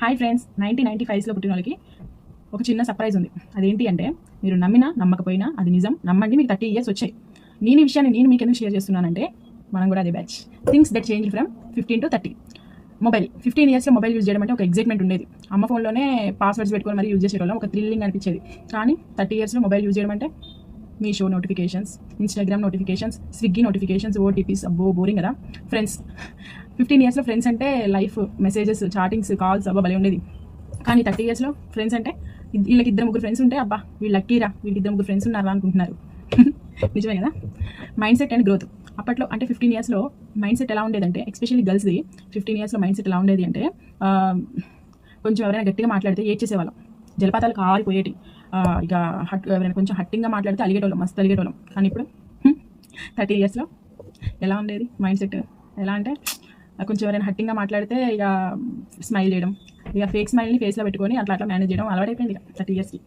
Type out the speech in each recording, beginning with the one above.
Hi friends, 1995లో పుట్టిన వాళ్ళకి ఒక చిన్న సర్ప్రైజ్ ఉంది. అదేంటి అంటే, మీరు నమ్మినా నమ్మకపోయినా అది నిజం. నమ్మండి, మీకు 30 years వచ్చాయి. నేను ఈ విషయాన్ని నేను మీకు ఎందుకు షేర్ చేస్తున్నానంటే, మనం కూడా అదే batch. Things that change from 15 to 30. Mobile 15 yearsలో మొబైల్ యూజ్ చేయడం అంటే ఒక ఎగ్జైట్మెంట్ ఉండేది. అమ్మ ఫోన్లోనే పాస్వర్డ్స్ పెట్టుకొని మరి యూజ్ చేసేవాళ్ళం, ఒక థ్రిల్లింగ్ అనిపించేది. కానీ 30 yearsలో మొబైల్ యూజ్ చేయడం అంటే Meesho notifications, Instagram notifications, Swiggy notifications, OTPs, అబ్బో బోరింగ్ కదా. ఫ్రెండ్స్ 15 yearsలో ఫ్రెండ్స్ అంటే లైఫ్, మెసేజెస్, చాటింగ్స్, కాల్స్, అబ్బా భలే ఉండేది. కానీ 30 yearsలో ఫ్రెండ్స్ అంటే వీళ్ళకి 2-3 ఫ్రెండ్స్ ఉంటే అబ్బా వీళ్ళు లక్కీరా, వీళ్ళకి 2-3 ఫ్రెండ్స్ ఉన్నారా అనుకుంటున్నారు. నిజమే కదా. Mind set and growth. అప్పట్లో అంటే 15 yearsలో మైండ్ సెట్ ఎలా ఉండేదంటే, ఎస్పెషల్లీ గర్ల్స్ది 15 yearsలో మైండ్ సెట్ ఎలా ఉండేది అంటే, కొంచెం ఎవరైనా గట్టిగా మాట్లాడితే ఏడ్చేసేవాళ్ళం, జలపాతాలు కారిపోయేటి. ఇక ఎవరైనా కొంచెం హట్టింగ్గా మాట్లాడితే అలిగేటోళ్ళం, మస్తు అలిగేటోళ్ళం. కానీ ఇప్పుడు 30 yearsలో ఎలా ఉండేది మైండ్ సెట్? ఎలా అంటే, కొంచెం ఎవరైనా హట్టింగ్గా మాట్లాడితే ఇక స్మైల్ చేయడం, ఇక ఫేక్ స్మైల్ని ఫేస్లో పెట్టుకొని అట్లా మేనేజ్ చేయడం అలవాటైపోయింది. ఇక 30 yearsకి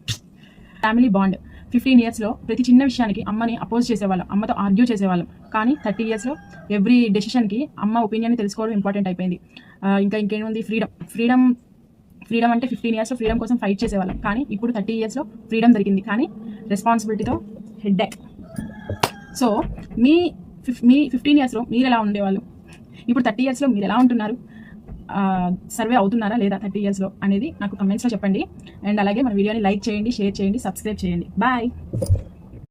ఫ్యామిలీ బాండ్. 15 yearsలో ప్రతి చిన్న విషయానికి అమ్మని అపోజ్ చేసేవాళ్ళం, అమ్మతో ఆర్గ్యూ చేసేవాళ్ళం. కానీ 30 yearsలో ఎవ్రీ డెసిషన్కి అమ్మ ఒపీనియన్ని తెలుసుకోవడం ఇంపార్టెంట్ అయిపోయింది. ఇంకేముంది, ఫ్రీడమ్ అంటే 15 yearsలో ఫ్రీడమ్ కోసం ఫైట్ చేసేవాళ్ళం. కానీ ఇప్పుడు 30 yearsలో ఫ్రీడమ్ దొరికింది, కానీ రెస్పాన్సిబిలిటీతో హెడ్ఏక్. సో మీ 15 yearsలో మీరు ఎలా ఉండేవాళ్ళు, ఇప్పుడు 30 yearsలో మీరు ఎలా ఉంటున్నారు? సర్వే అవుతున్నారా లేదా 30 yearsలో అనేది నాకు కమెంట్స్లో చెప్పండి. అండ్ అలాగే మన వీడియోని లైక్ చేయండి, షేర్ చేయండి, సబ్స్క్రైబ్ చేయండి. బాయ్.